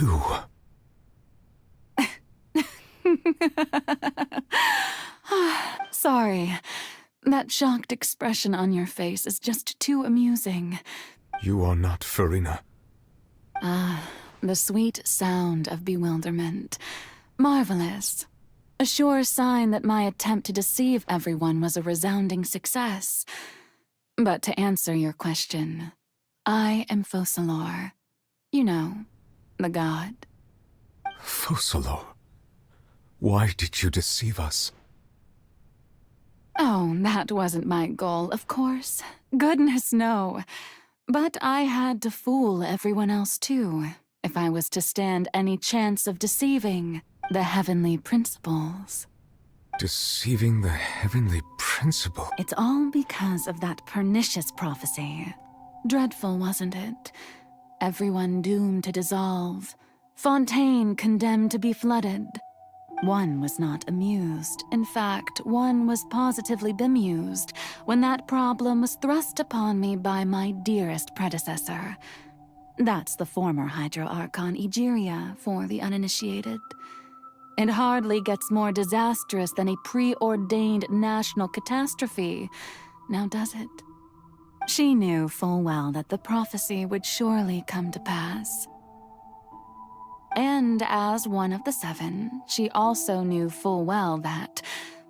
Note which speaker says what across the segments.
Speaker 1: you?
Speaker 2: Sorry. That shocked expression on your face is just too amusing.
Speaker 1: You are not Furina.
Speaker 2: The sweet sound of bewilderment. Marvelous. A sure sign that my attempt to deceive everyone was a resounding success. But to answer your question, I am Focalors. You know, the god.
Speaker 1: Focalors? Why did you deceive us?
Speaker 2: Oh, that wasn't my goal, of course. Goodness, no. But I had to fool everyone else too, if I was to stand any chance of deceiving the heavenly principles.
Speaker 1: Deceiving the heavenly principle?
Speaker 2: It's all because of that pernicious prophecy. Dreadful, wasn't it? Everyone doomed to dissolve. Fontaine condemned to be flooded. One was not amused. In fact, one was positively bemused when that problem was thrust upon me by my dearest predecessor. That's the former Hydro Archon Egeria for the uninitiated. It hardly gets more disastrous than a preordained national catastrophe, now does it? She knew full well that the prophecy would surely come to pass. And as one of the seven, she also knew full well that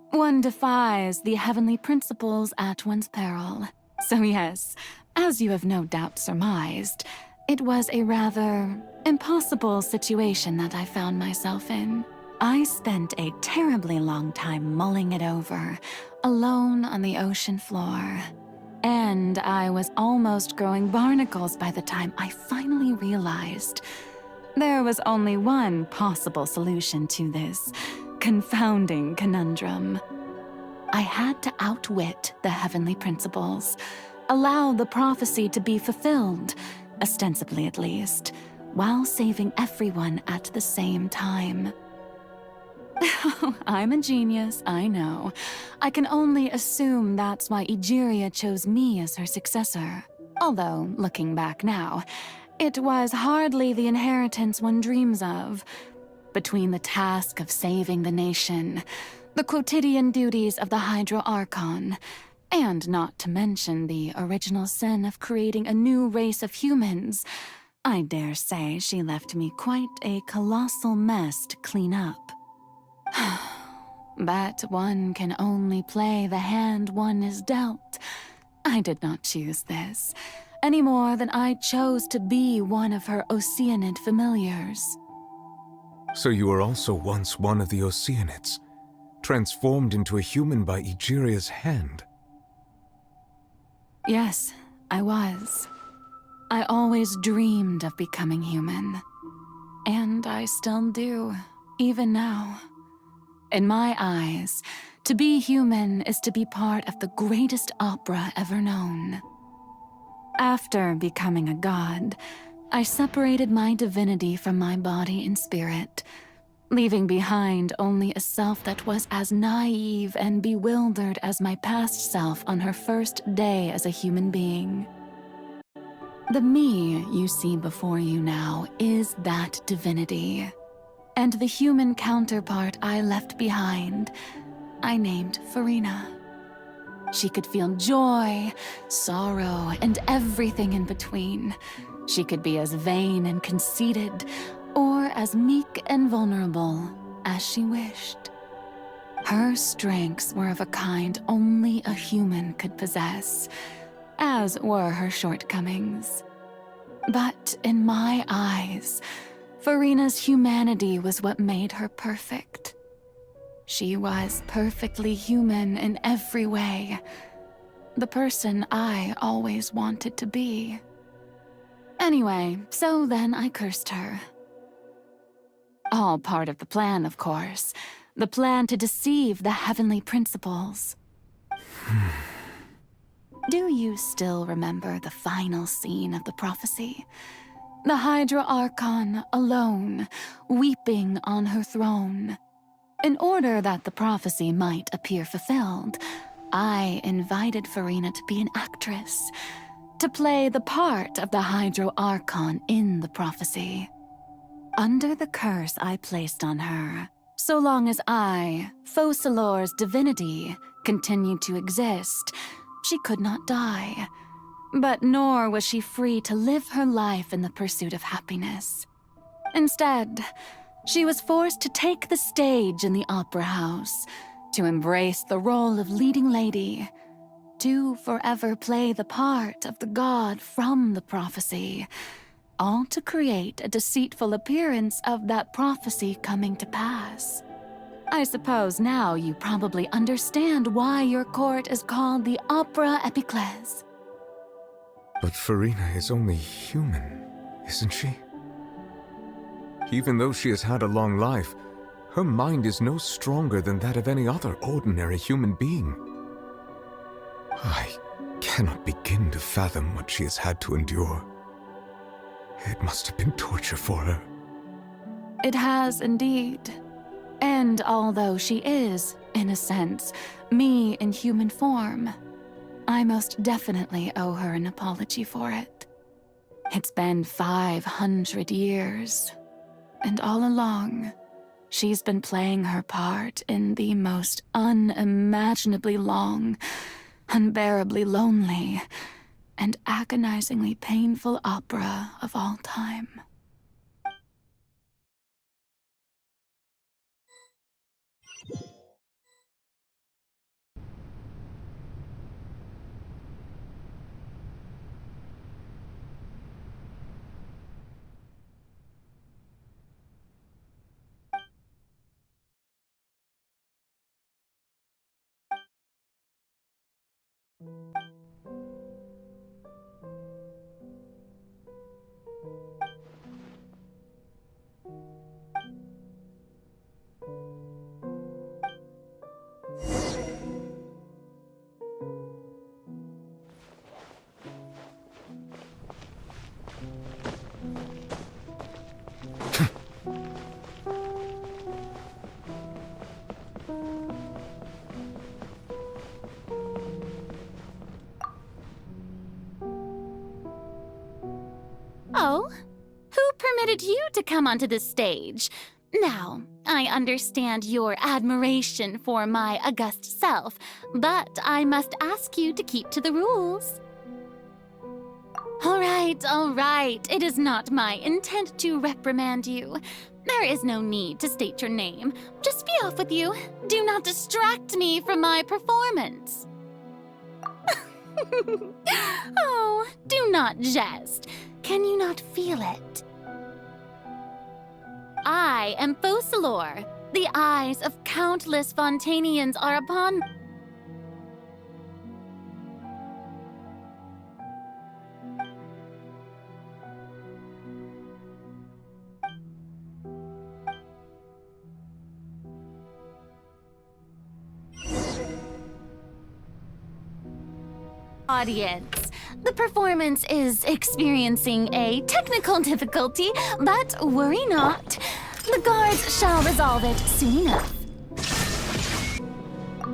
Speaker 2: one defies the heavenly principles at one's peril. So yes, as you have no doubt surmised, it was a rather impossible situation that I found myself in. I spent a terribly long time mulling it over, alone on the ocean floor. And I was almost growing barnacles by the time I finally realized there was only one possible solution to this confounding conundrum. I had to outwit the heavenly principles, allow the prophecy to be fulfilled, ostensibly at least, while saving everyone at the same time. I'm a genius, I know. I can only assume that's why Egeria chose me as her successor. Although, looking back now, it was hardly the inheritance one dreams of. Between the task of saving the nation, the quotidian duties of the Hydro Archon, and not to mention the original sin of creating a new race of humans, I dare say she left me quite a colossal mess to clean up. But one can only play the hand one is dealt. I did not choose this, any more than I chose to be one of her Oceanid familiars.
Speaker 1: So you were also once one of the Oceanids, transformed into a human by Egeria's hand.
Speaker 2: Yes, I was. I always dreamed of becoming human. And I still do, even now. In my eyes, to be human is to be part of the greatest opera ever known. After becoming a god, I separated my divinity from my body and spirit, leaving behind only a self that was as naive and bewildered as my past self on her first day as a human being. The me you see before you now is that divinity. And the human counterpart I left behind, I named Furina. She could feel joy, sorrow, and everything in between. She could be as vain and conceited, or as meek and vulnerable as she wished. Her strengths were of a kind only a human could possess, as were her shortcomings. But in my eyes, Furina's humanity was what made her perfect. She was perfectly human in every way. The person I always wanted to be. Anyway, so then I cursed her. All part of the plan, of course. The plan to deceive the heavenly principles. Do you still remember the final scene of the prophecy? The Hydro Archon alone, weeping on her throne. In order that the prophecy might appear fulfilled, I invited Furina to be an actress, to play the part of the Hydro Archon in the prophecy. Under the curse I placed on her, so long as I, Focalors' divinity, continued to exist, she could not die. But nor was she free to live her life in the pursuit of happiness. Instead, she was forced to take the stage in the opera house, to embrace the role of leading lady, to forever play the part of the god from the prophecy, all to create a deceitful appearance of that prophecy coming to pass. I suppose now you probably understand why your court is called the Opera Epiclese.
Speaker 1: But Furina is only human, isn't she? Even though she has had a long life, her mind is no stronger than that of any other ordinary human being. I cannot begin to fathom what she has had to endure. It must have been torture for her.
Speaker 2: It has indeed. And although she is, in a sense, me in human form, I most definitely owe her an apology for it. It's been 500 years, and all along, she's been playing her part in the most unimaginably long, unbearably lonely, and agonizingly painful opera of all time.
Speaker 3: Oh? Who permitted you to come onto the stage? Now, I understand your admiration for my august self, but I must ask you to keep to the rules. All right. It is not my intent to reprimand you. There is no need to state your name. Just be off with you. Do not distract me from my performance. Oh, do not jest. Can you not feel it? I am Focalor. The eyes of countless Fontainians are upon... audience. The performance is experiencing a technical difficulty, but worry not. The guards shall resolve it soon enough.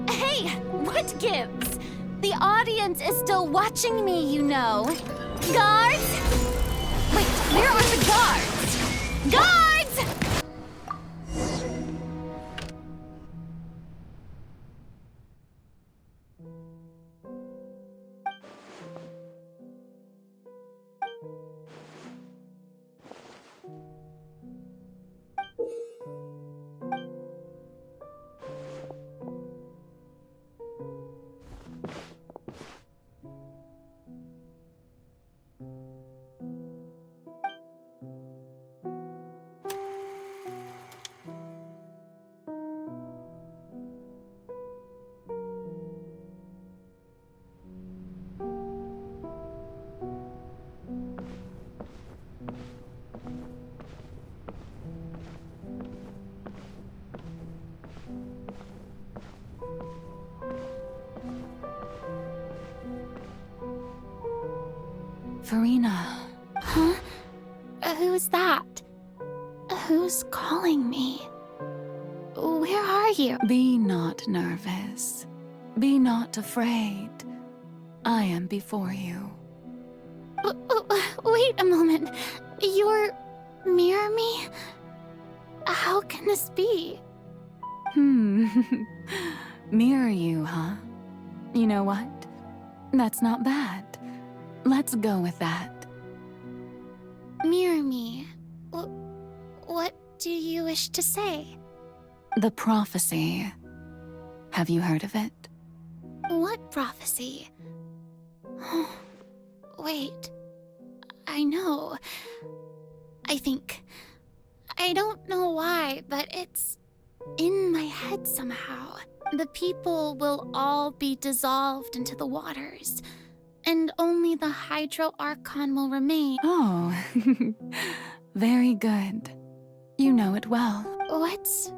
Speaker 3: Hey, what gives? The audience is still watching me, you know. Guards? Wait, where are the guards? Guards!
Speaker 2: Furina.
Speaker 3: Huh? Who's that? Who's calling me? Where are you?
Speaker 2: Be not nervous. Be not afraid. I am before you.
Speaker 3: Wait a moment. You're Mirror me? How can this be?
Speaker 2: Mirror you, huh? You know what? That's not bad. Let's go with that.
Speaker 3: Mirror me? What do you wish to say?
Speaker 2: The prophecy. Have you heard of it?
Speaker 3: What prophecy? Wait. I know. I don't know why, but it's in my head somehow. The people will all be dissolved into the waters, and only the Hydro Archon will remain.
Speaker 2: Oh, very good. You know it well.
Speaker 3: What's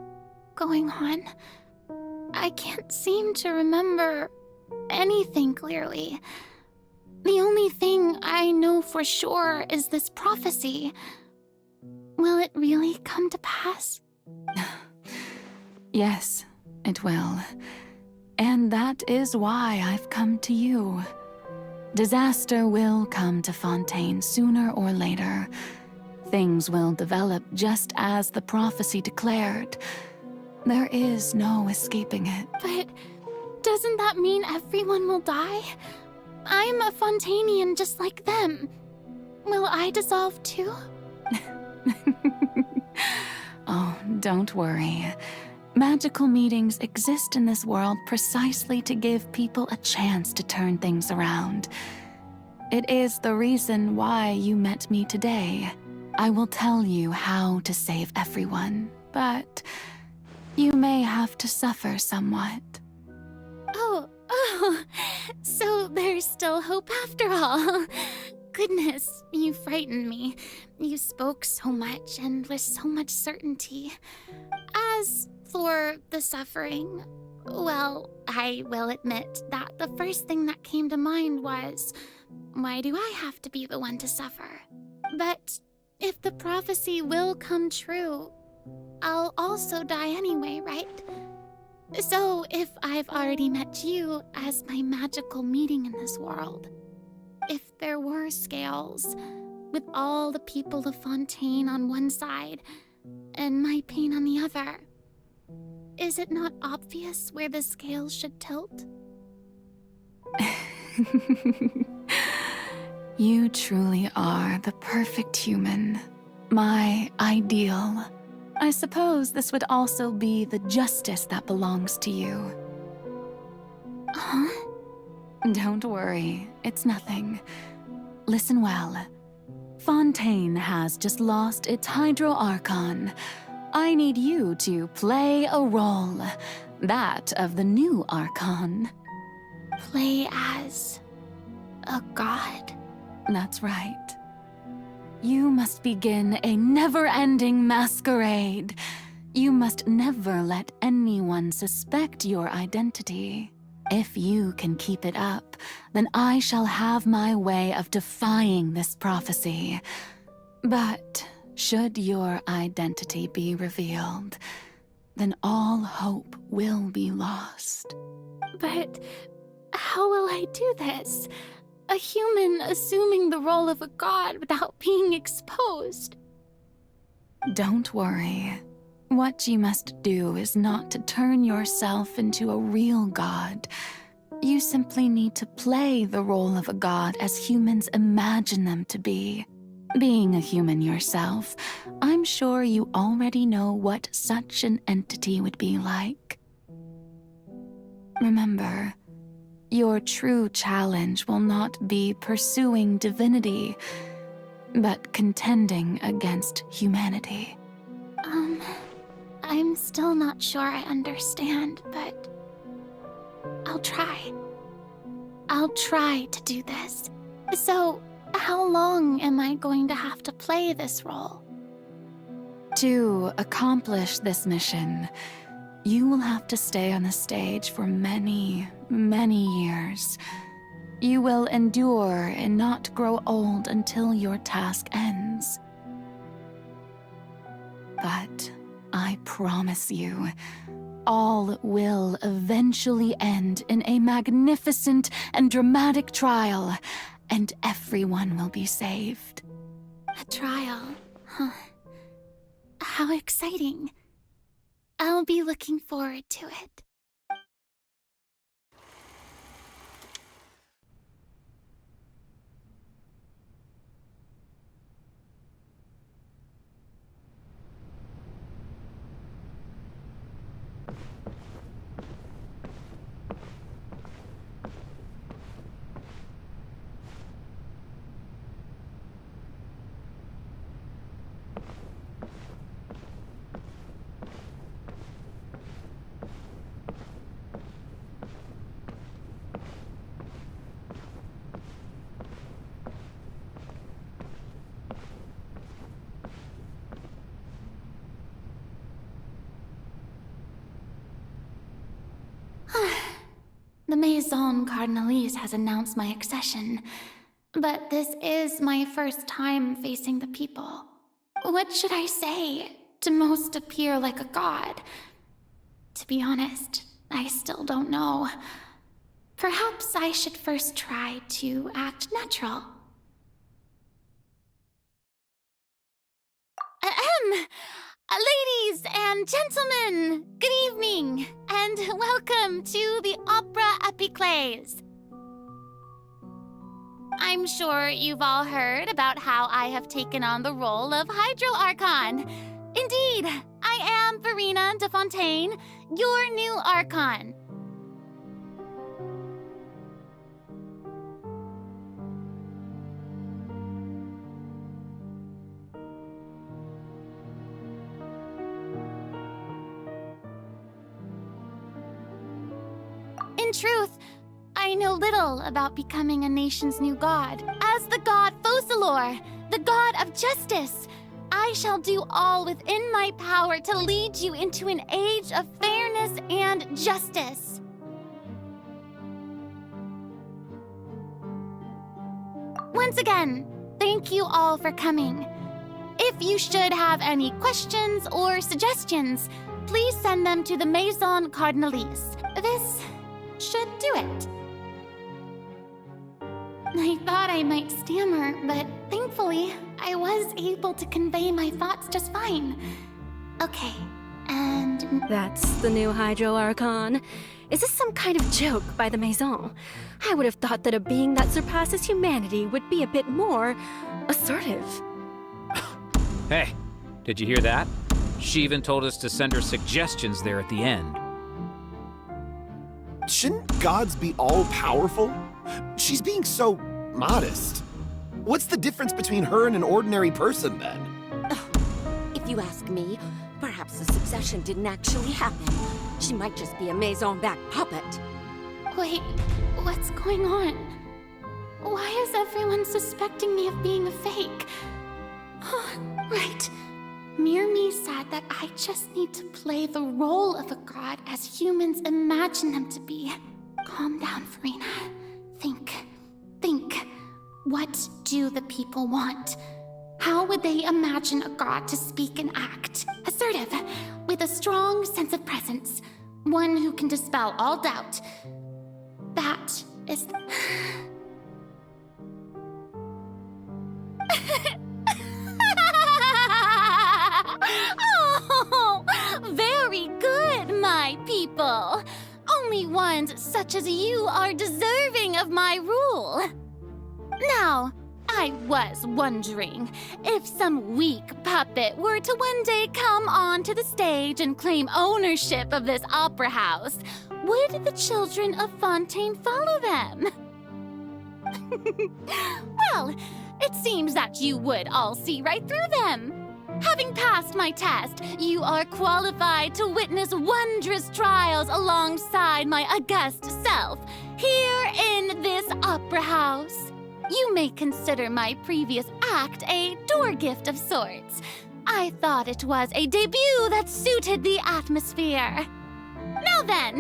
Speaker 3: going on? I can't seem to remember anything clearly. The only thing I know for sure is this prophecy. Will it really come to pass?
Speaker 2: Yes, it will. And that is why I've come to you. Disaster will come to Fontaine sooner or later. Things will develop just as the prophecy declared. There is no escaping it.
Speaker 3: But doesn't that mean everyone will die? I'm a Fontainian just like them. Will I dissolve too?
Speaker 2: Oh, don't worry. Magical meetings exist in this world precisely to give people a chance to turn things around. It is the reason why you met me today. I will tell you how to save everyone, but you may have to suffer somewhat.
Speaker 3: Oh, so there's still hope after all. Goodness, you frightened me. You spoke so much and with so much certainty. As for the suffering, well, I will admit that the first thing that came to mind was, why do I have to be the one to suffer? But if the prophecy will come true, I'll also die anyway, right? So if I've already met you as my magical meeting in this world, if there were scales, with all the people of Fontaine on one side and my pain on the other, is it not obvious where the scales should tilt?
Speaker 2: You truly are the perfect human, my ideal. I suppose this would also be the justice that belongs to you.
Speaker 3: Huh?
Speaker 2: Don't worry, it's nothing. Listen well. Fontaine has just lost its Hydro Archon. I need you to play a role, that of the new Archon.
Speaker 3: Play as a god?
Speaker 2: That's right. You must begin a never-ending masquerade. You must never let anyone suspect your identity. If you can keep it up, then I shall have my way of defying this prophecy. But should your identity be revealed, then all hope will be lost.
Speaker 3: But how will I do this? A human assuming the role of a god without being exposed.
Speaker 2: Don't worry. What you must do is not to turn yourself into a real god. You simply need to play the role of a god as humans imagine them to be. Being a human yourself, I'm sure you already know what such an entity would be like. Remember, your true challenge will not be pursuing divinity, but contending against humanity.
Speaker 3: I'm still not sure I understand, but I'll try. I'll try to do this. So, how long am I going to have to play this role?
Speaker 2: To accomplish this mission, you will have to stay on the stage for many, many years. You will endure and not grow old until your task ends. But I promise you, all will eventually end in a magnificent and dramatic trial, and everyone will be saved.
Speaker 3: A trial, huh? how exciting. I'll be looking forward to it. The Maison Cardinalise has announced my accession, but this is my first time facing the people. What should I say to most appear like a god? To be honest, I still don't know. Perhaps I should first try to act natural. Ahem! Ladies and gentlemen, good evening, and welcome to the Opera Epiclese. I'm sure you've all heard about how I have taken on the role of Hydro Archon. Indeed, I am Furina de Fontaine, your new Archon. In truth, I know little about becoming a nation's new god. As the god Focalors, the god of justice, I shall do all within my power to lead you into an age of fairness and justice. Once again, thank you all for coming. If you should have any questions or suggestions, please send them to the Maison Cardinalise. This should do it. I thought I might stammer, but thankfully, I was able to convey my thoughts just fine. Okay, and...
Speaker 4: That's the new Hydro Archon. Is this some kind of joke by the Maison? I would have thought that a being that surpasses humanity would be a bit more assertive.
Speaker 5: Hey, did you hear that? She even told us to send her suggestions there at the end.
Speaker 6: Shouldn't gods be all-powerful? She's being so modest. What's the difference between her and an ordinary person, then?
Speaker 7: If you ask me, perhaps the succession didn't actually happen. She might just be a Maison-back puppet.
Speaker 3: Wait, what's going on? Why is everyone suspecting me of being a fake? Right. Myrmi said that I just need to play the role of a god as humans imagine them to be. Calm down, Furina. Think. What do the people want? How would they imagine a god to speak and act? Assertive, with a strong sense of presence. One who can dispel all doubt. That is... Oh, very good, my people. Only ones such as you are deserving of my rule. Now, I was wondering if some weak puppet were to one day come onto the stage and claim ownership of this opera house, would the children of Fontaine follow them? Well, it seems that you would all see right through them. Having passed my test, you are qualified to witness wondrous trials alongside my august self, here in this opera house. You may consider my previous act a door gift of sorts. I thought it was a debut that suited the atmosphere. Now then,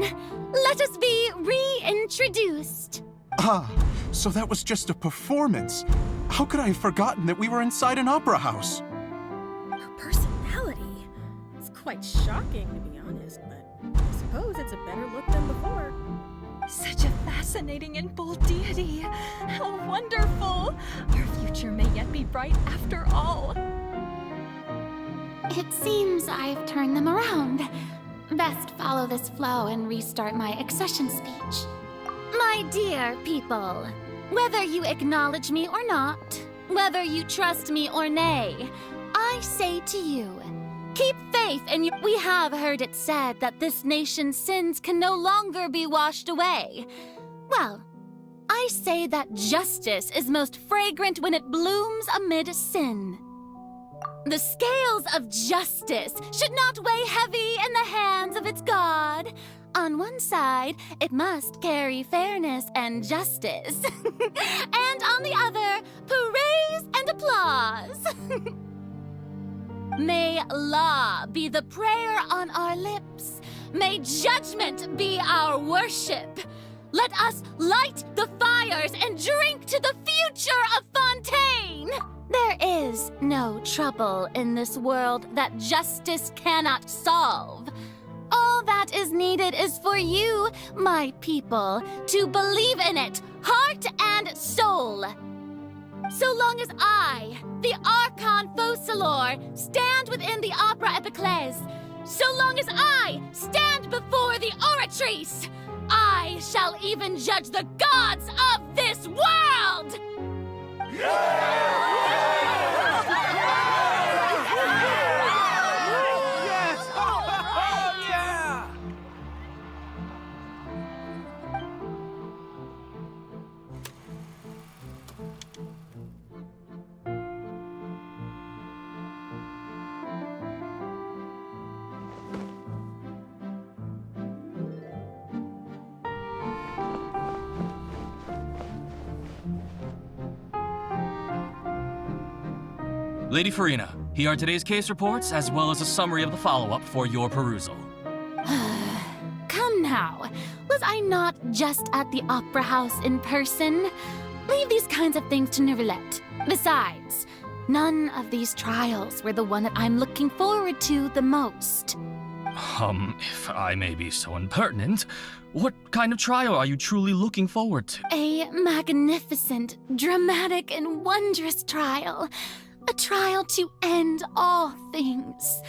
Speaker 3: let us be reintroduced.
Speaker 8: Ah, so that was just a performance. How could I have forgotten that we were inside an opera house?
Speaker 9: Her personality. It's quite shocking, to be honest, but I suppose it's a better look than before.
Speaker 10: Such a fascinating and bold deity. How wonderful! Our future may yet be bright after all.
Speaker 3: It seems I've turned them around. Best follow this flow and restart my accession speech. My dear people, whether you acknowledge me or not, whether you trust me or nay, I say to you, keep faith in you. We have heard it said that this nation's sins can no longer be washed away. Well, I say that justice is most fragrant when it blooms amid sin. The scales of justice should not weigh heavy in the hands of its God. On one side, it must carry fairness and justice. And on the other, praise and applause. May law be the prayer on our lips. May judgment be our worship. Let us light the fires and drink to the future of Fontaine. There is no trouble in this world that justice cannot solve. All that is needed is for you, my people, to believe in it, heart and soul. So long as I, the Archon Focalors, stand within the Opera Epiclese, so long as I stand before the Oratrice, I shall even judge the gods of this world!
Speaker 11: Lady Furina, here are today's case reports, as well as a summary of the follow-up for your perusal.
Speaker 3: Come now. Was I not just at the Opera House in person? Leave these kinds of things to Neuvillette. Besides, none of these trials were the one that I'm looking forward to the most.
Speaker 11: If I may be so impertinent, what kind of trial are you truly looking forward to?
Speaker 3: A magnificent, dramatic, and wondrous trial. A trial to end all things.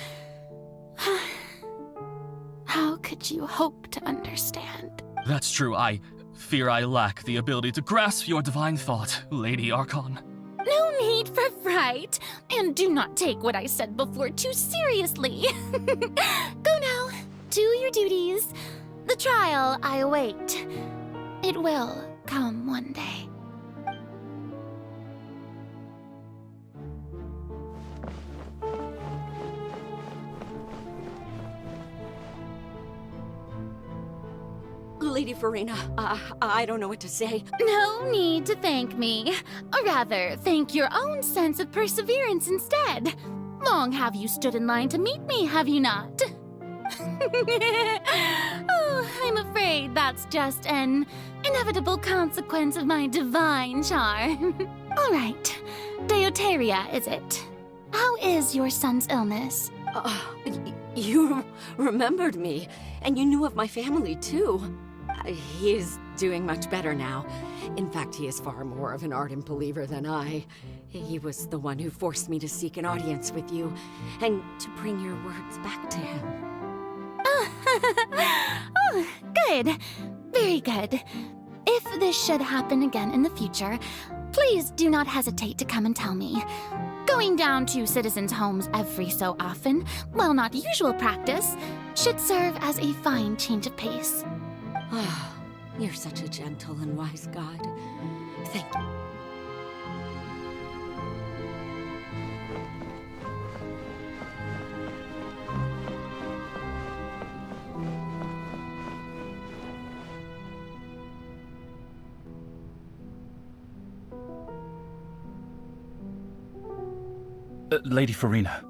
Speaker 3: How could you hope to understand?
Speaker 11: That's true. I fear I lack the ability to grasp your divine thought, Lady Archon.
Speaker 3: No need for fright, and do not take what I said before too seriously. Go now, do your duties. The trial I await. It will come one day.
Speaker 7: Lady Furina, I don't know what to say.
Speaker 3: No need to thank me. Or rather, thank your own sense of perseverance instead. Long have you stood in line to meet me, have you not? Oh, I'm afraid that's just an inevitable consequence of my divine charm. All right, Deuteria, is it? How is your son's illness?
Speaker 7: You remembered me, and you knew of my family, too. He is doing much better now. In fact, he is far more of an ardent believer than I. He was the one who forced me to seek an audience with you, and to bring your words back to him.
Speaker 3: Oh, good. Very good. If this should happen again in the future, please do not hesitate to come and tell me. Going down to citizens' homes every so often, while not usual practice, should serve as a fine change of pace.
Speaker 7: Ah, you're such a gentle and wise god. Thank you.
Speaker 8: Lady Furina,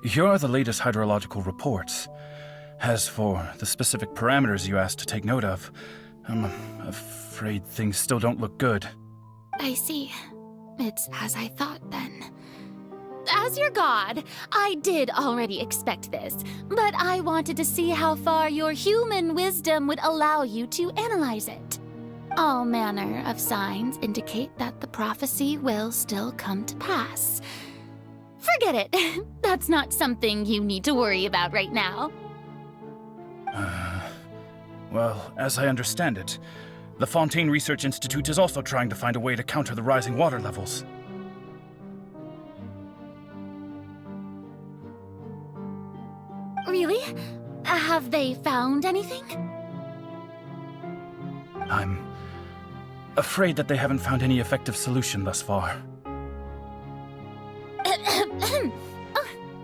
Speaker 8: here are the latest hydrological reports. As for the specific parameters you asked to take note of, I'm afraid things still don't look good.
Speaker 3: I see. It's as I thought, then. As your god, I did already expect this, but I wanted to see how far your human wisdom would allow you to analyze it. All manner of signs indicate that the prophecy will still come to pass. Forget it. That's not something you need to worry about right now.
Speaker 8: Well, as I understand it, the Fontaine Research Institute is also trying to find a way to counter the rising water levels.
Speaker 3: Really? Have they found anything?
Speaker 8: I'm afraid that they haven't found any effective solution thus far.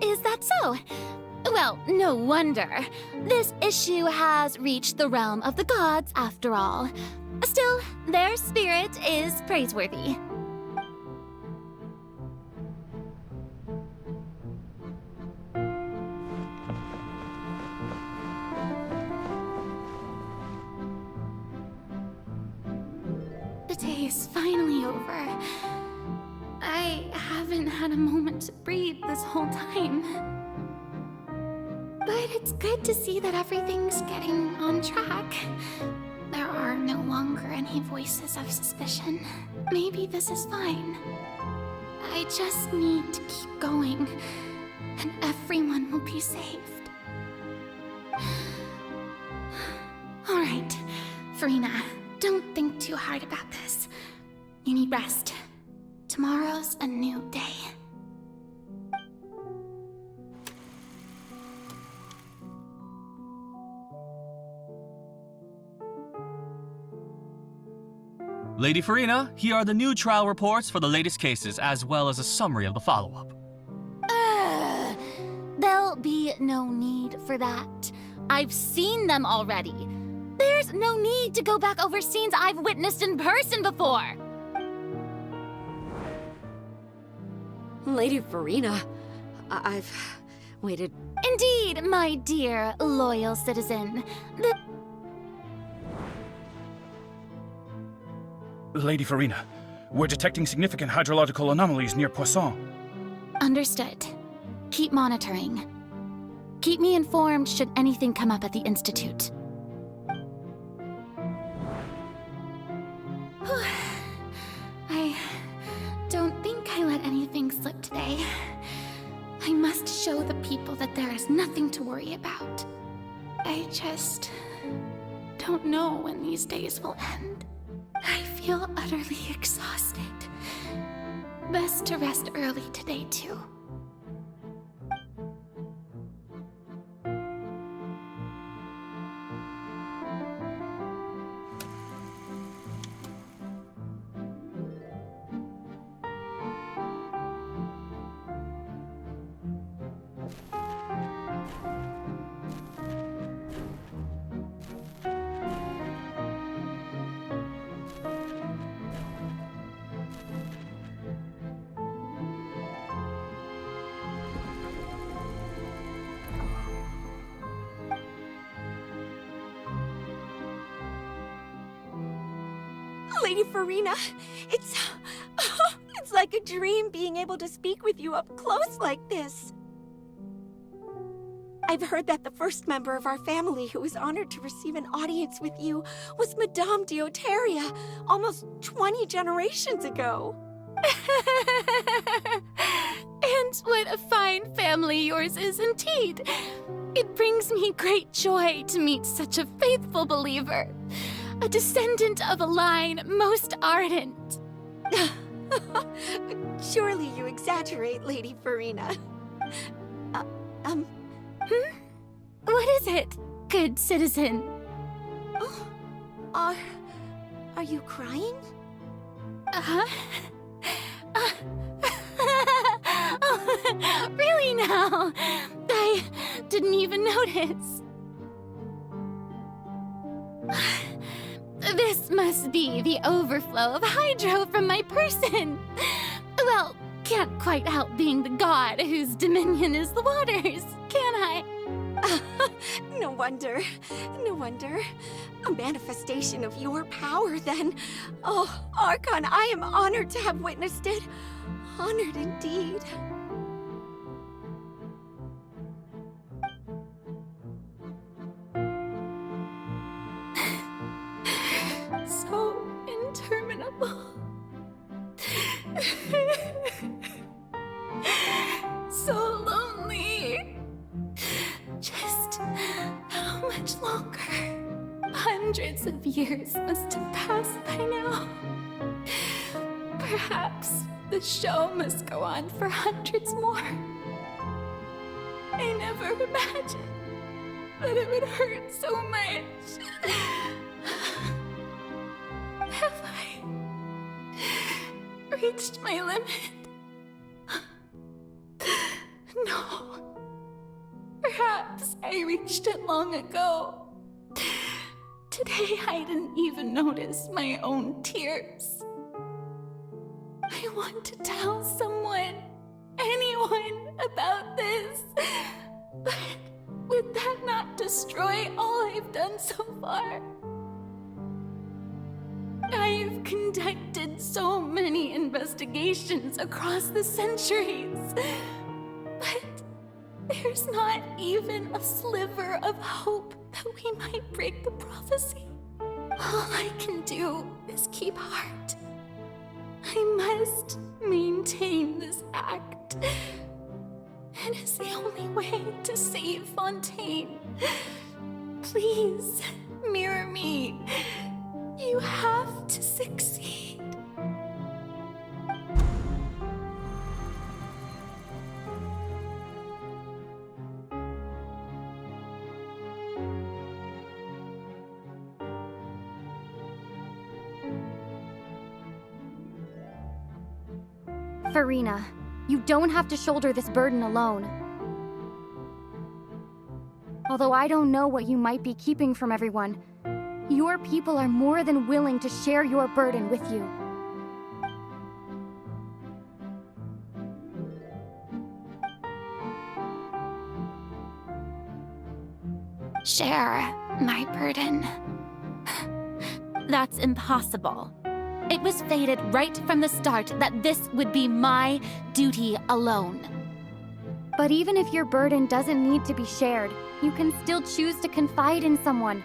Speaker 3: Is that so? Well, no wonder. This issue has reached the realm of the gods, after all. Still, their spirit is praiseworthy. The day is finally over. I haven't had a moment to breathe this whole time. But it's good to see that everything's getting on track. There are no longer any voices of suspicion. Maybe this is fine. I just need to keep going, and everyone will be saved. Alright, Furina, don't think too hard about this. You need rest. Tomorrow's a new day.
Speaker 11: Lady Furina, here are the new trial reports for the latest cases, as well as a summary of the follow-up.
Speaker 3: There'll be no need for that. I've seen them already. There's no need to go back over scenes I've witnessed in person before.
Speaker 7: Lady Furina, I've waited.
Speaker 3: Indeed, my dear loyal citizen.
Speaker 8: Lady Furina, we're detecting significant hydrological anomalies near Poisson.
Speaker 3: Understood. Keep monitoring. Keep me informed should anything come up at the Institute. I don't think I let anything slip today. I must show the people that there is nothing to worry about. I just don't know when these days will end. I feel utterly exhausted. Best to rest early today, too.
Speaker 4: Lady Furina, it's like a dream being able to speak with you up close like this. I've heard that the first member of our family who was honored to receive an audience with you was Madame Dioteria, almost 20 generations ago.
Speaker 3: And what a fine family yours is indeed. It brings me great joy to meet such a faithful believer. A descendant of a line most ardent.
Speaker 4: Surely you exaggerate, Lady Furina.
Speaker 3: What is it, good citizen?
Speaker 4: Are you crying?
Speaker 3: Uh-huh. Oh, really now? I didn't even notice. This must be the overflow of hydro from my person. Well, can't quite help being the god whose dominion is the waters, can I?
Speaker 4: No wonder. No wonder. A manifestation of your power, then. Oh, Archon, I am honored to have witnessed it. Honored indeed.
Speaker 3: So interminable.
Speaker 2: Hundreds of years must have passed by now. Perhaps the show must go on for hundreds more. I never imagined that it would hurt so much. Have I reached my limit? No. Perhaps I reached it long ago. Today I didn't even notice my own tears. I want to tell someone, anyone, about this. But would that not destroy all I've done so far? I've conducted so many investigations across the centuries, but there's not even a sliver of hope that we might break the prophecy. All I can do is keep heart. I must maintain this act. It is the only way to save Fontaine. Please, mirror me. You have to succeed.
Speaker 12: Furina, you don't have to shoulder this burden alone. Although I don't know what you might be keeping from everyone, your people are more than willing to share your burden with you.
Speaker 3: Share my burden. That's impossible. It was fated right from the start that this would be my duty alone.
Speaker 12: But even if your burden doesn't need to be shared, you can still choose to confide in someone.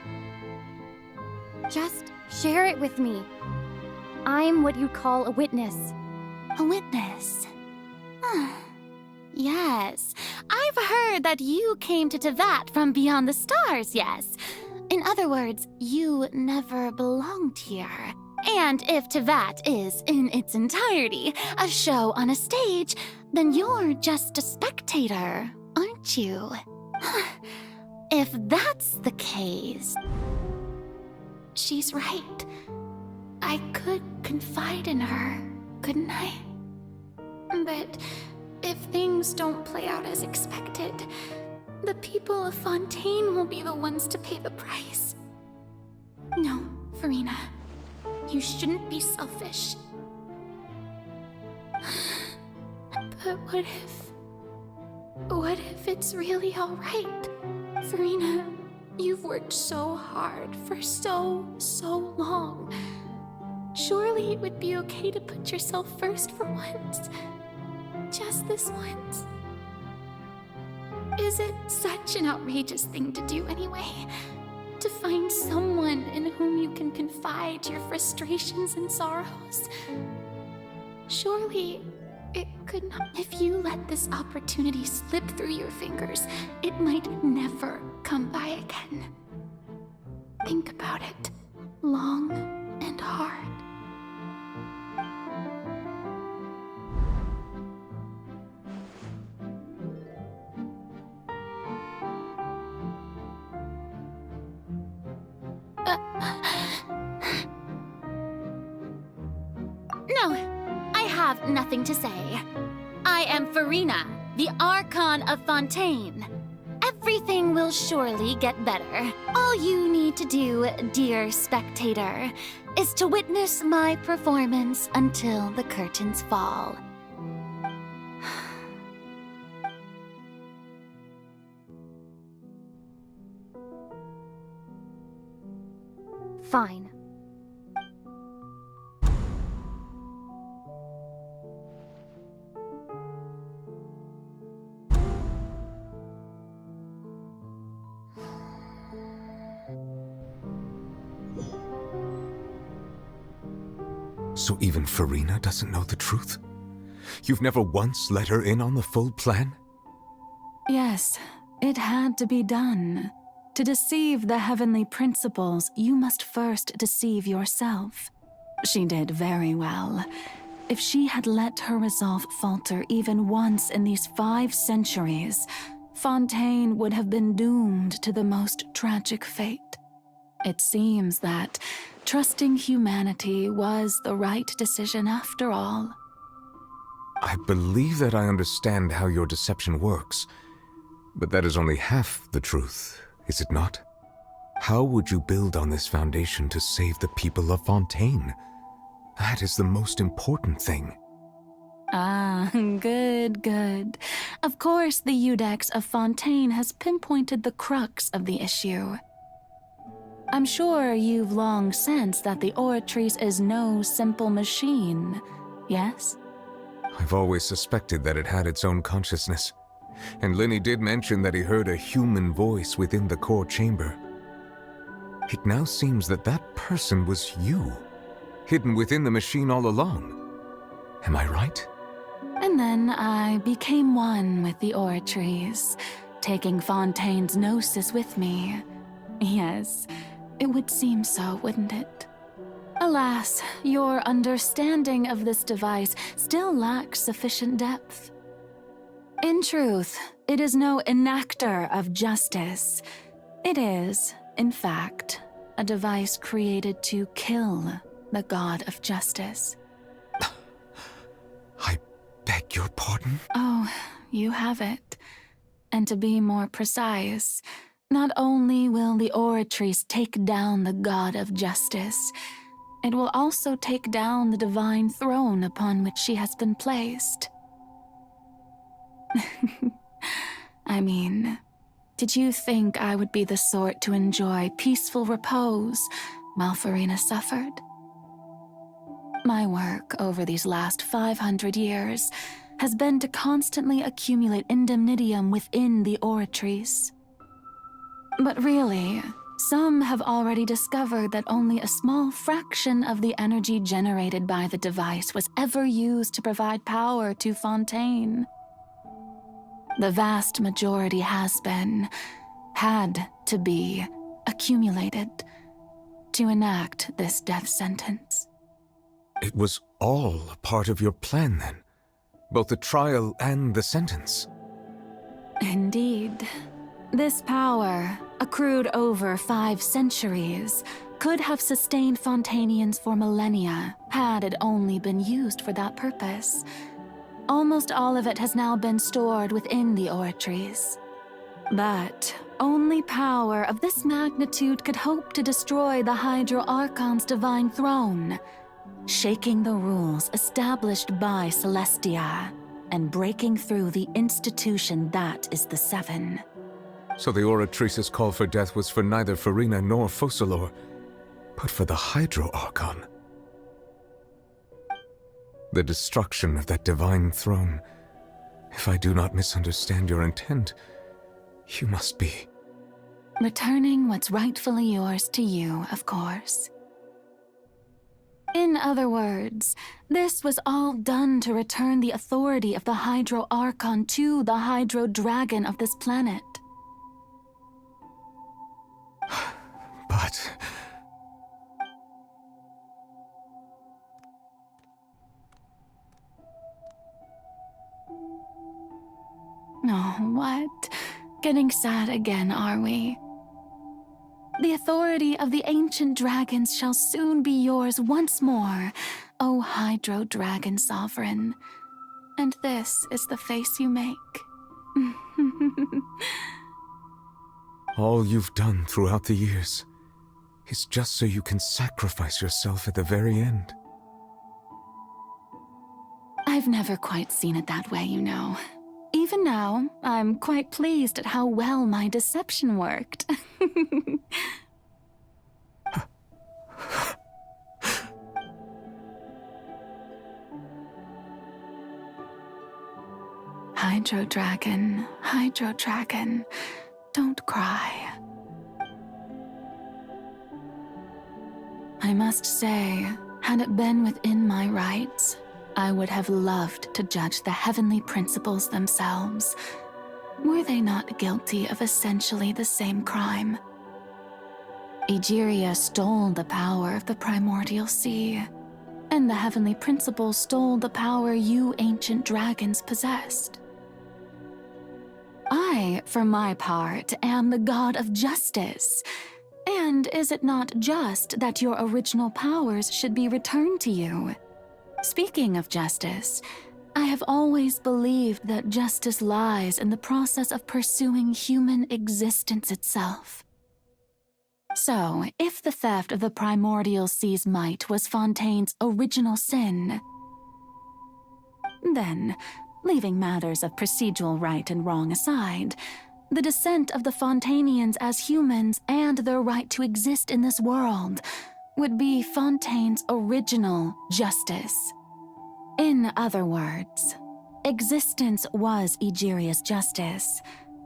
Speaker 12: Just share it with me. I'm what you'd call a witness.
Speaker 3: A witness? Yes. I've heard that you came to Neuvillette from beyond the stars, yes. In other words, you never belonged here. And if Neuvillette is, in its entirety, a show on a stage, then you're just a spectator, aren't you? If that's the case... She's right. I could confide in her, couldn't I? But if things don't play out as expected, the people of Fontaine will be the ones to pay the price. No, Furina. You shouldn't be selfish. But what if it's really all right? Furina, you've worked so hard for so long. Surely it would be okay to put yourself first for once. Just this once. Is it such an outrageous thing to do anyway? To find someone in whom you can confide your frustrations and sorrows? Surely it could not. If you let this opportunity slip through your fingers, it might never come by again. Think about it long and hard. No, I have nothing to say. I am Furina, the Archon of Fontaine. Everything will surely get better. All you need to do, dear spectator, is to witness my performance until the curtains fall.
Speaker 12: Fine.
Speaker 1: So even Furina doesn't know the truth? You've never once let her in on the full plan?
Speaker 2: Yes, it had to be done. To deceive the heavenly principles, you must first deceive yourself. She did very well. If she had let her resolve falter even once in these 5 centuries, Fontaine would have been doomed to the most tragic fate. It seems that trusting humanity was the right decision after all.
Speaker 1: I believe that I understand how your deception works, but that is only half the truth, is it not? How would you build on this foundation to save the people of Fontaine? That is the most important thing.
Speaker 2: Ah, good. Of course, the Iudex of Fontaine has pinpointed the crux of the issue. I'm sure you've long sensed that the Oratrice is no simple machine, yes?
Speaker 1: I've always suspected that it had its own consciousness, and Lenny did mention that he heard a human voice within the core chamber. It now seems that that person was you, hidden within the machine all along. Am I right?
Speaker 2: And then I became one with the Oratrice, taking Fontaine's gnosis with me. Yes, it would seem so, wouldn't it? Alas, your understanding of this device still lacks sufficient depth. In truth, it is no enactor of justice. It is, in fact, a device created to kill the god of justice.
Speaker 1: I beg your pardon?
Speaker 2: Oh, you have it. And to be more precise, not only will the Oratrice take down the god of justice, it will also take down the divine throne upon which she has been placed. I mean, did you think I would be the sort to enjoy peaceful repose while Furina suffered? My work over these last 500 years has been to constantly accumulate indemnitium within the Oratrice. But really, some have already discovered that only a small fraction of the energy generated by the device was ever used to provide power to Fontaine. The vast majority had to be, accumulated to enact this death sentence.
Speaker 1: It was all a part of your plan, then? Both the trial and the sentence?
Speaker 2: Indeed. This power, accrued over 5 centuries, could have sustained Fontainians for millennia had it only been used for that purpose. Almost all of it has now been stored within the Oratrice. But only power of this magnitude could hope to destroy the Hydro Archon's divine throne, shaking the rules established by Celestia and breaking through the institution that is the Seven.
Speaker 1: So the Oratrice's call for death was for neither Furina nor Focalors, but for the Hydro Archon. The destruction of that divine throne. If I do not misunderstand your intent, you must be...
Speaker 2: returning what's rightfully yours to you, of course. In other words, this was all done to return the authority of the Hydro Archon to the Hydro Dragon of this planet.
Speaker 1: But...
Speaker 2: Oh, what? Getting sad again, are we? The authority of the ancient dragons shall soon be yours once more, O Hydro Dragon Sovereign. And this is the face you make.
Speaker 1: all you've done throughout the years is just so you can sacrifice yourself at the very end.
Speaker 2: I've never quite seen it that way, you know. Even now, I'm quite pleased at how well my deception worked. Hydro Dragon, don't cry. I must say, had it been within my rights, I would have loved to judge the heavenly principles themselves. were they not guilty of essentially the same crime? Egeria stole the power of the primordial sea, and the heavenly principle stole the power you ancient dragons possessed. I, for my part, am the god of justice. And is it not just that your original powers should be returned to you? Speaking of justice, I have always believed that justice lies in the process of pursuing human existence itself. So, if the theft of the primordial sea's might was Fontaine's original sin, then, leaving matters of procedural right and wrong aside, the descent of the Fontainians as humans and their right to exist in this world would be Fontaine's original justice. In other words, existence was Egeria's justice,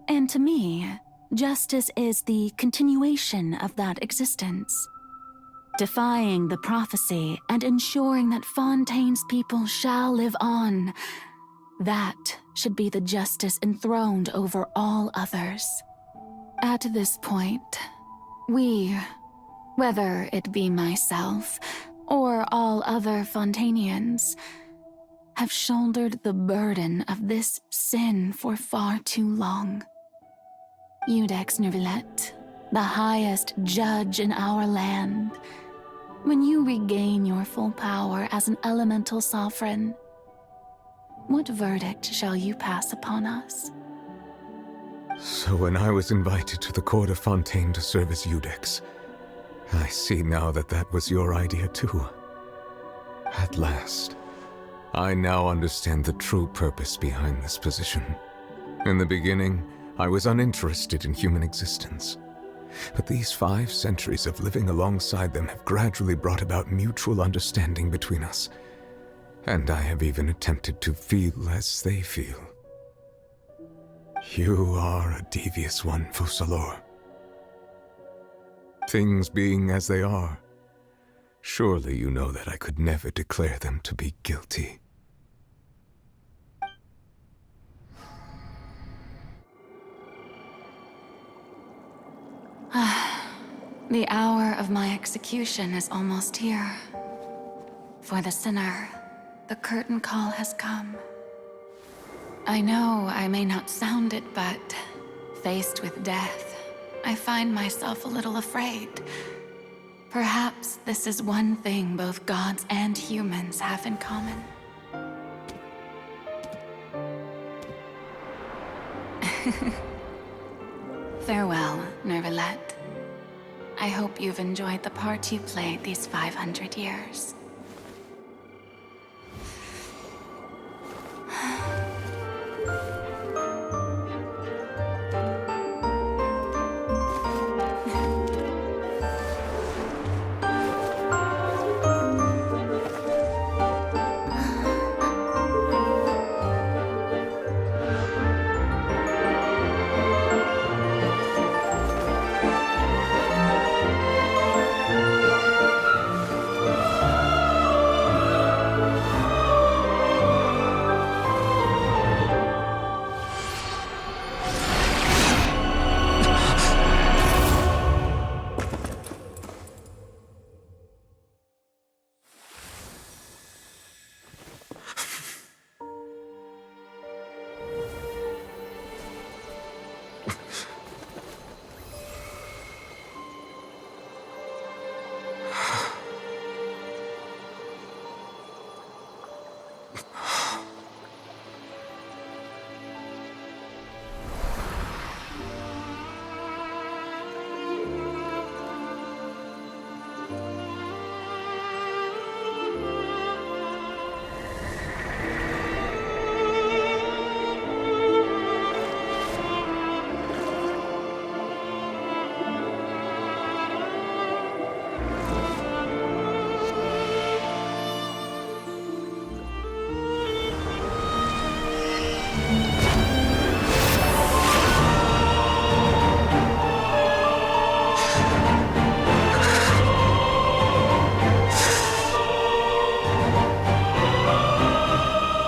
Speaker 2: and to me, justice is the continuation of that existence. Defying the prophecy and ensuring that Fontaine's people shall live on, that should be the justice enthroned over all others. At this point, we, whether it be myself or all other Fontainians, have shouldered the burden of this sin for far too long. Iudex Neuvillette, the highest judge in our land, when you regain your full power as an elemental sovereign, what verdict shall you pass upon us?
Speaker 1: So when I was invited to the court of Fontaine to serve as Iudex, I see now that that was your idea too. At last, I now understand the true purpose behind this position. In the beginning, I was uninterested in human existence. But these 5 centuries of living alongside them have gradually brought about mutual understanding between us. And I have even attempted to feel as they feel. You are a devious one, Focalors. Things being as they are, surely you know that I could never declare them to be guilty.
Speaker 2: The hour of my execution is almost here. For the sinner, the curtain call has come. I know I may not sound it, but faced with death, I find myself a little afraid. Perhaps this is one thing both gods and humans have in common. Farewell, Neuvillette. I hope you've enjoyed the part you played these 500 years.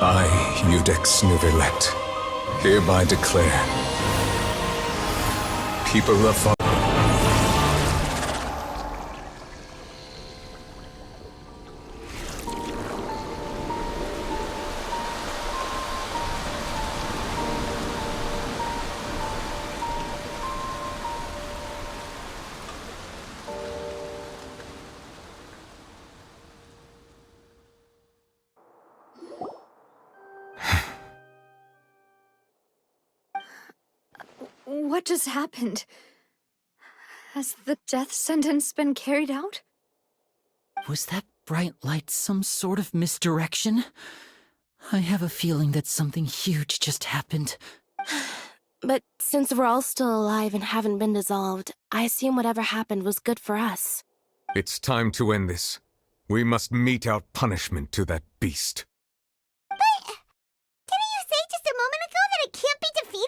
Speaker 1: I, Iudex Neuvillette, hereby declare Keeper of Fire.
Speaker 12: What just happened? Has the death sentence been carried out?
Speaker 13: Was that bright light some sort of misdirection? I have a feeling that something huge just happened.
Speaker 14: But since we're all still alive and haven't been dissolved, I assume whatever happened was good for us.
Speaker 1: It's time to end this. We must mete out punishment to that beast.
Speaker 3: Didn't you say just a moment ago that it can't be defeated?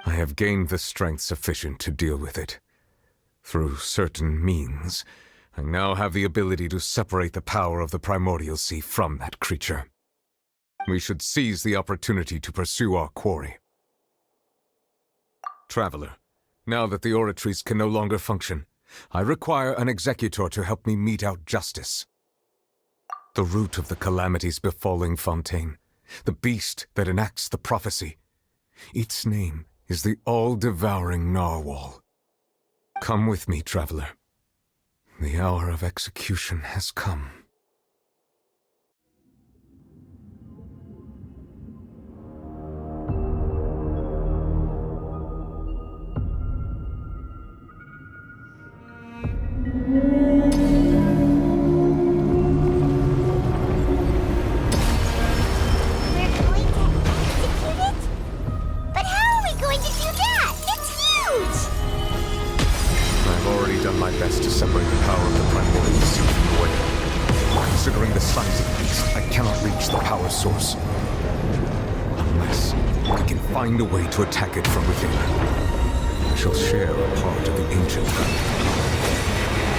Speaker 1: I have gained the strength sufficient to deal with it. Through certain means, I now have the ability to separate the power of the Primordial Sea from that creature. We should seize the opportunity to pursue our quarry. Traveler, now that the oratories can no longer function, I require an executor to help me mete out justice. The root of the calamities befalling Fontaine, the beast that enacts the prophecy, its name is the all-devouring narwhal. Come with me, traveler. The hour of execution has come. Find a way to attack it from within. I shall share a part of the ancient ground.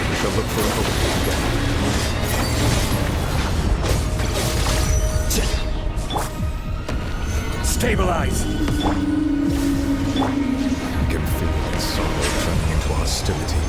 Speaker 1: We shall look for a hope together.
Speaker 6: Stabilize!
Speaker 1: I can feel its sorrow turning into hostility.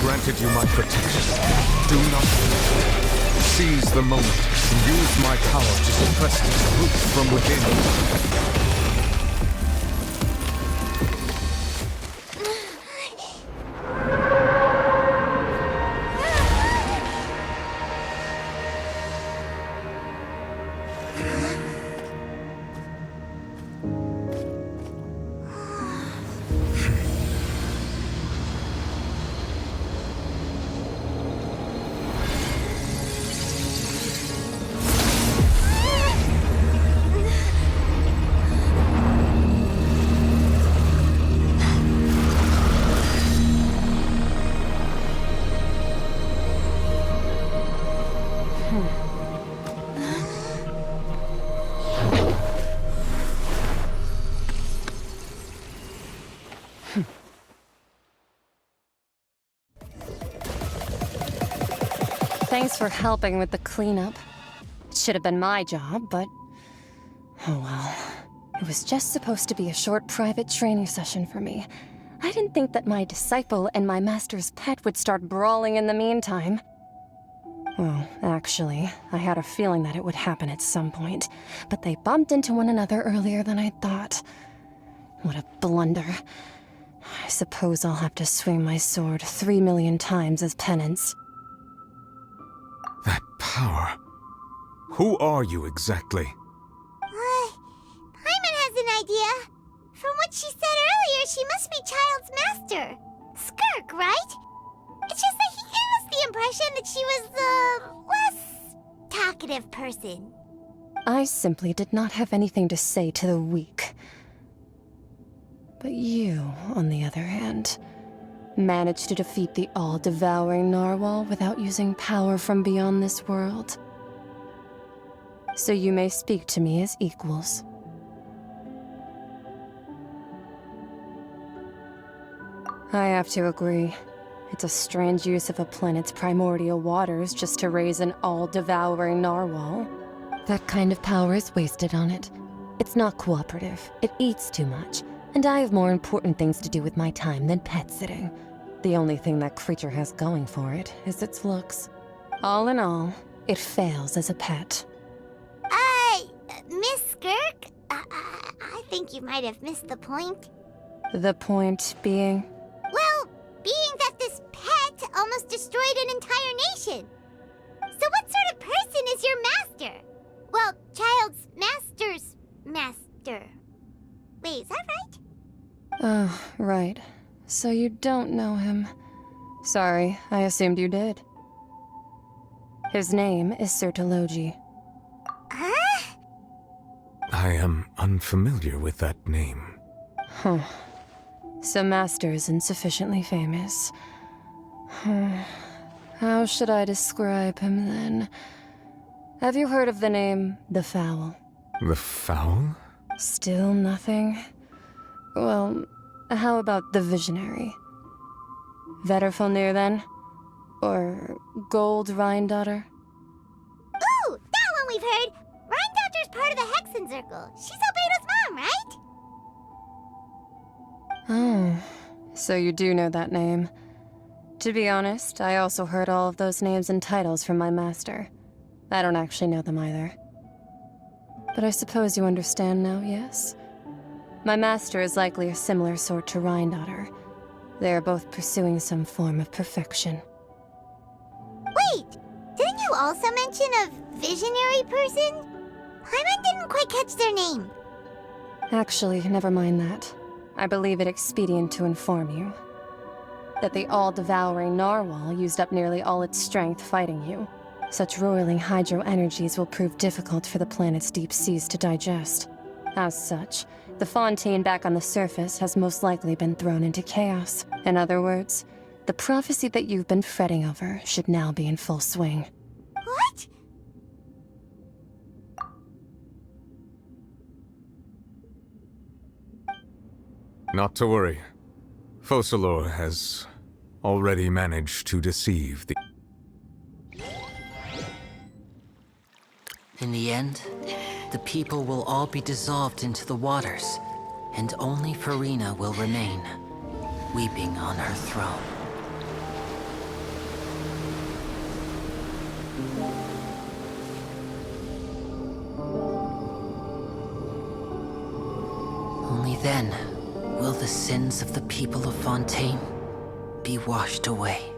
Speaker 1: Granted you my protection. Do not seize the moment and use my power to suppress its roots from within.
Speaker 15: Thanks for helping with the cleanup. It should have been my job, but... oh well. It was just supposed to be a short private training session for me. I didn't think that my disciple and my master's pet would start brawling in the meantime. Well, actually, I had a feeling that it would happen at some point, but they bumped into one another earlier than I thought. What a blunder. I suppose I'll have to swing my sword 3 million times as penance.
Speaker 1: That power. Who are you exactly?
Speaker 3: Paimon has an idea. From what she said earlier, she must be Child's master. Skirk, right? It's just that he gave us the impression that she was the less talkative person.
Speaker 15: I simply did not have anything to say to the weak. But you, on the other hand, managed to defeat the all-devouring narwhal without using power from beyond this world. so you may speak to me as equals. I have to agree. It's a strange use of a planet's primordial waters just to raise an all-devouring narwhal. That kind of power is wasted on it. It's not cooperative, it eats too much, and I have more important things to do with my time than pet sitting. The only thing that creature has going for it is its looks. All in all, it fails as a pet.
Speaker 16: Miss Skirk? I think you might have missed the point.
Speaker 15: The point being?
Speaker 16: Well, being that this pet almost destroyed an entire nation. So what sort of person is your master? Well, child's master's master. Wait, is that right?
Speaker 15: Oh, right. So you don't know him. Sorry, I assumed you did. His name is Sertologi.
Speaker 16: Huh?
Speaker 1: I am unfamiliar with that name.
Speaker 15: Huh. So Master isn't sufficiently famous. How should I describe him then? Have you heard of the name The Fowl?
Speaker 1: The Fowl?
Speaker 15: Still nothing? Well, how about the Visionary? Vetterfalnir then? Or Gold Rhindaughter?
Speaker 16: Ooh, that one we've heard! Rhindaughter's part of the Hexen Circle. She's Albedo's mom, right?
Speaker 15: Oh, so you do know that name. To be honest, I also heard all of those names and titles from my master. I don't actually know them either. But I suppose you understand now, yes? My master is likely a similar sort to Rhindaughter. They are both pursuing some form of perfection.
Speaker 16: Wait! Didn't you also mention a visionary person? Paimon didn't quite catch their name.
Speaker 15: Actually, never mind that. I believe it expedient to inform you that the all-devouring narwhal used up nearly all its strength fighting you. Such roiling hydro energies will prove difficult for the planet's deep seas to digest. As such, the Fontaine back on the surface has most likely been thrown into chaos. In other words, the prophecy that you've been fretting over should now be in full swing.
Speaker 16: What?
Speaker 1: Not to worry. Focalors has already managed to deceive the...
Speaker 13: In the end, the people will all be dissolved into the waters, and only Furina will remain, weeping on her throne. Only then will the sins of the people of Fontaine be washed away.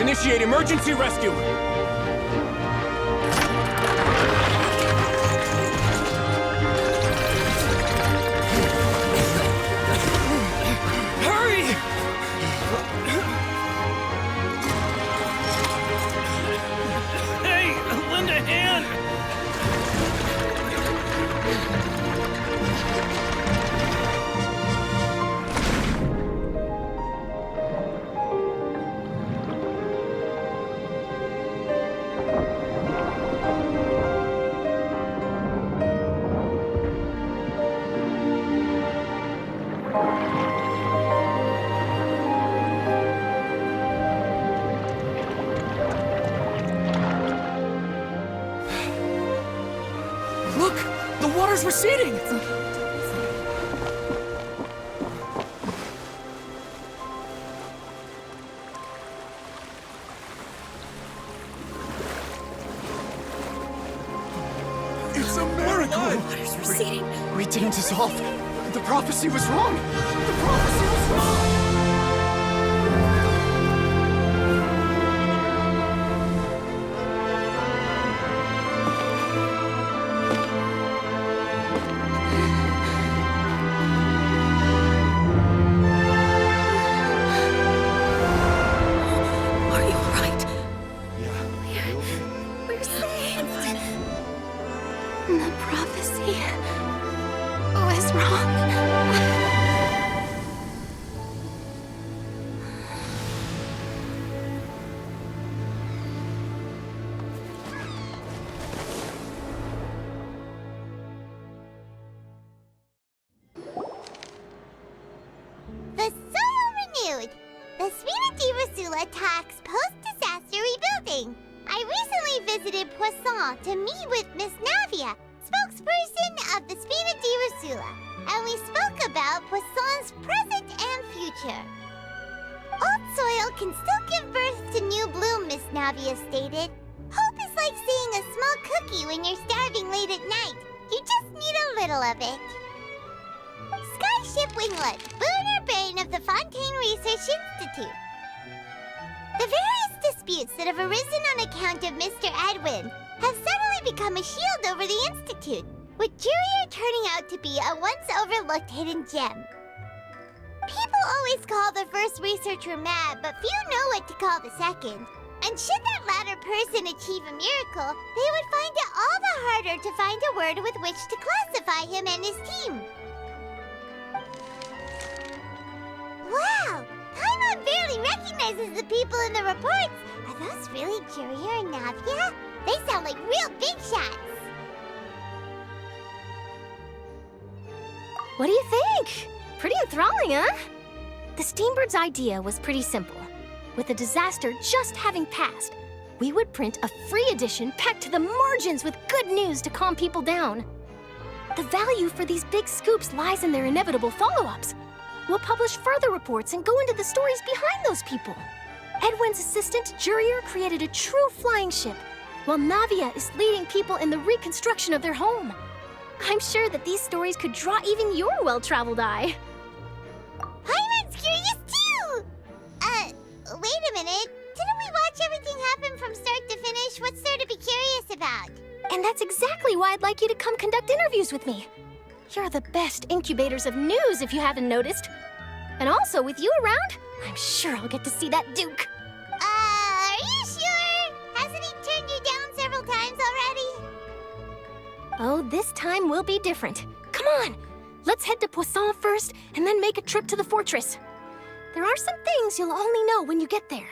Speaker 17: Initiate emergency rescue! Hurry! Hey, lend a hand! water's receding!
Speaker 6: It's a miracle!
Speaker 17: Water's receding.
Speaker 6: We didn't dissolve. The prophecy was wrong. The prophecy was wrong.
Speaker 17: Are you alright?
Speaker 14: We're safe. The prophecy was wrong.
Speaker 16: The soil renewed. The Furina di Rasula talks post-disaster rebuilding. I recently visited Poisson to meet with Miss Navia, spokesperson of the Furina di Rasula, and we spoke about Poisson's present and future. Old soil can still give birth to new bloom, Miss Navia stated. Hope is like seeing a small cookie when you're starving late at night. You just need a little of it. Skyship Winglet, boon or bane of the Fontaine Research Institute. The various disputes that have arisen on account of Mr. Edwin have suddenly become a shield over the Institute, with Jurier turning out to be a once-overlooked hidden gem. People always call the first researcher mad, but few know what to call the second. And should that latter person achieve a miracle, they would find it all the harder to find a word with which to classify him and his team. Wow! Paimon barely recognizes the people in the reports. Are those really Jurier and Navia? They sound like real big shots.
Speaker 18: What do you think? Pretty enthralling, huh? The Steambird's idea was pretty simple. With the disaster just having passed, we would print a free edition packed to the margins with good news to calm people down. The value for these big scoops lies in their inevitable follow-ups. We'll publish further reports and go into the stories behind those people. Edwin's assistant, Jurier, created a true flying ship, while Navia is leading people in the reconstruction of their home. I'm sure that these stories could draw even your well-traveled eye.
Speaker 16: Paimon's curious too! Wait a minute. Didn't we watch everything happen from start to finish? What's there to be curious about?
Speaker 18: And that's exactly why I'd like you to come conduct interviews with me. You're the best incubators of news, if you haven't noticed. And also, with you around, I'm sure I'll get to see that Duke.
Speaker 16: Are you sure? Hasn't he turned you down several times already?
Speaker 18: Oh, this time will be different. Come on, let's head to Poisson first, and then make a trip to the fortress. There are some things you'll only know when you get there.